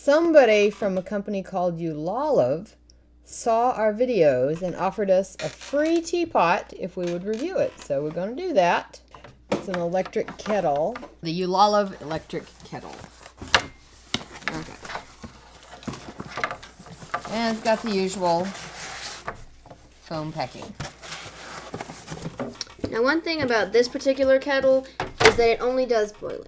somebody from a company called Ulalov saw our videos and offered us a free teapot if we would review it. So we're going to do that. It's an electric kettle. The Ulalov electric kettle. Okay. And it's got the usual foam packing. Now, one thing about this particular kettle is that it only does boiling.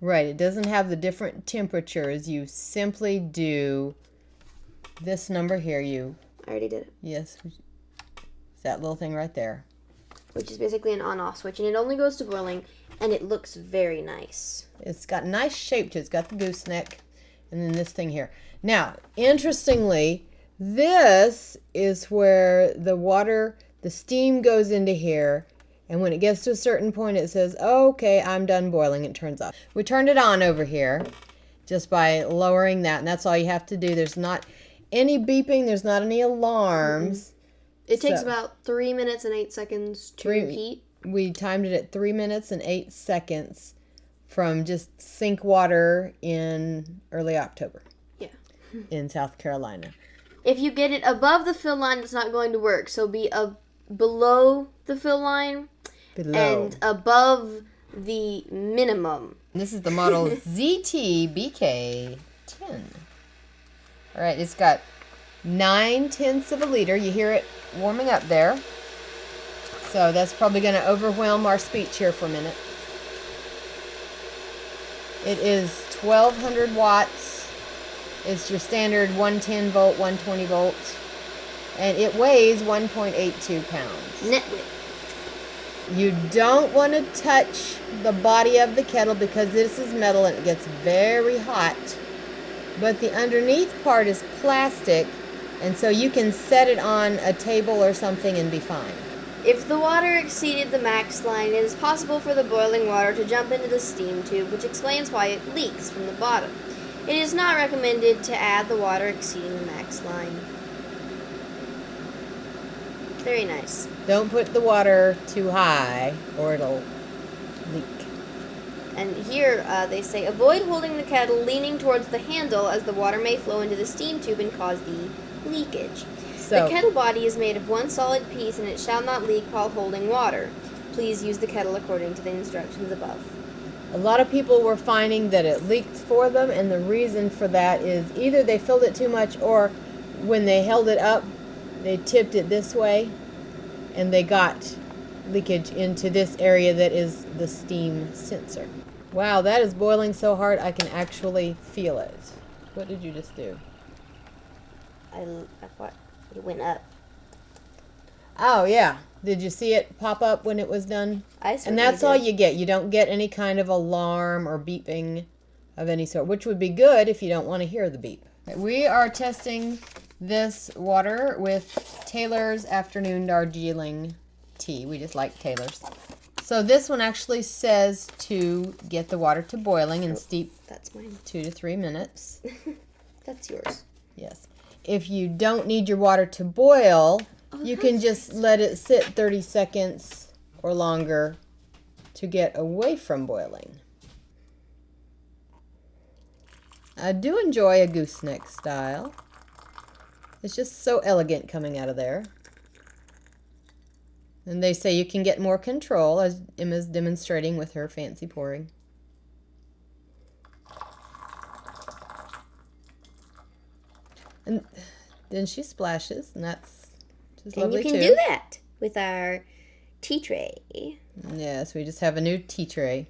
Right, it doesn't have the different temperatures. You simply do this number here. I already did it. Yes, it's that little thing right there. Which is basically an on-off switch, and it only goes to boiling, and it looks very nice. It's got a nice shape to it. It's got the gooseneck, and then this thing here. Now, interestingly, this is where the steam goes into here, and when it gets to a certain point, it says, okay, I'm done boiling. It turns off. We turned it on over here just by lowering that, and that's all you have to do. There's not any beeping. There's not any alarms. It takes about 3 minutes and 8 seconds to heat. We timed it at 3 minutes and 8 seconds from just sink water in early October. Yeah. In South Carolina. If you get it above the fill line, it's not going to work. So be below the fill line and above the minimum. This is the model ZTBK10. All right, it's got 9/10 of a liter. You hear it warming up there. So that's probably going to overwhelm our speech here for a minute. It is 1200 watts. It's your standard 110 volt, 120 volt. And it weighs 1.82 pounds. Net weight. You don't want to touch the body of the kettle because this is metal and it gets very hot. But the underneath part is plastic, and so you can set it on a table or something and be fine. If the water exceeded the max line, it is possible for the boiling water to jump into the steam tube, which explains why it leaks from the bottom. It is not recommended to add the water exceeding the max line. Very nice. Don't put the water too high or it'll leak. And here they say, avoid holding the kettle leaning towards the handle as the water may flow into the steam tube and cause the leakage. The kettle body is made of one solid piece and it shall not leak while holding water. Please use the kettle according to the instructions above. A lot of people were finding that it leaked for them, and the reason for that is either they filled it too much or when they held it up, they tipped it this way and they got leakage into this area that is the steam sensor. Wow, that is boiling so hard I can actually feel it. What did you just do? I thought it went up. Oh, yeah. Did you see it pop up when it was done? And that's all you get. You don't get any kind of alarm or beeping of any sort, which would be good if you don't want to hear the beep. We are testing this water with Taylor's Afternoon Darjeeling tea. We just like Taylor's. So this one actually says to get the water to boiling and steep. That's mine. 2 to 3 minutes. That's yours. Yes. If you don't need your water to boil, you can just let it sit 30 seconds or longer to get away from boiling. I do enjoy a gooseneck style. It's just so elegant coming out of there. And they say you can get more control, as Emma's demonstrating with her fancy pouring. And then she splashes, and that's just lovely too. And you can do that with our tea tray. Yes, we just have a new tea tray.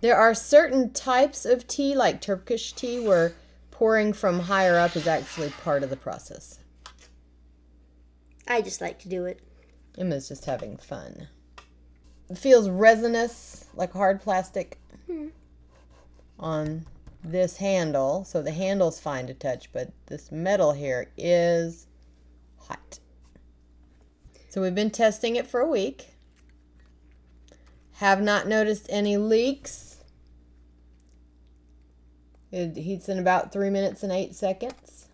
There are certain types of tea, like Turkish tea, where pouring from higher up is actually part of the process. I just like to do it. Emma's just having fun. It feels resinous, like hard plastic on this handle, so the handle's fine to touch, but this metal here is hot. So we've been testing it for a week. Have not noticed any leaks. It heats in about 3 minutes and 8 seconds.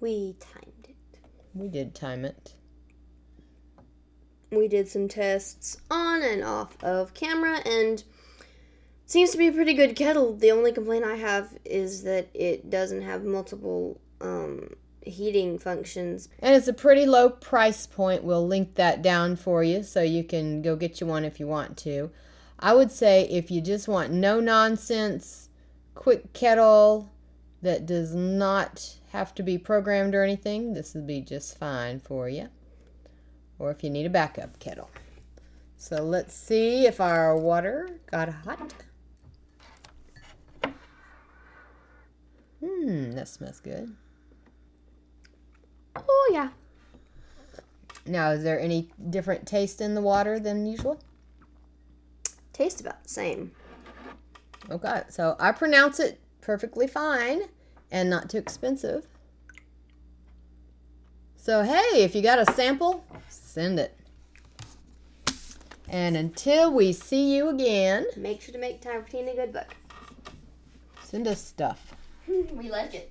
We timed it. We did time it. We did some tests on and off of camera, and Seems to be a pretty good kettle. The only complaint I have is that it doesn't have multiple heating functions. And it's a pretty low price point. We'll link that down for you so you can go get you one if you want to. I would say if you just want no nonsense, quick kettle that does not have to be programmed or anything, this would be just fine for you. Or if you need a backup kettle. So let's see if our water got hot. That smells good. Oh, yeah. Now, is there any different taste in the water than usual? Tastes about the same. Okay, so I pronounce it perfectly fine and not too expensive. So, hey, if you got a sample, send it. And until we see you again, make sure to make time for Tina Goodbook. Send us stuff. We like it.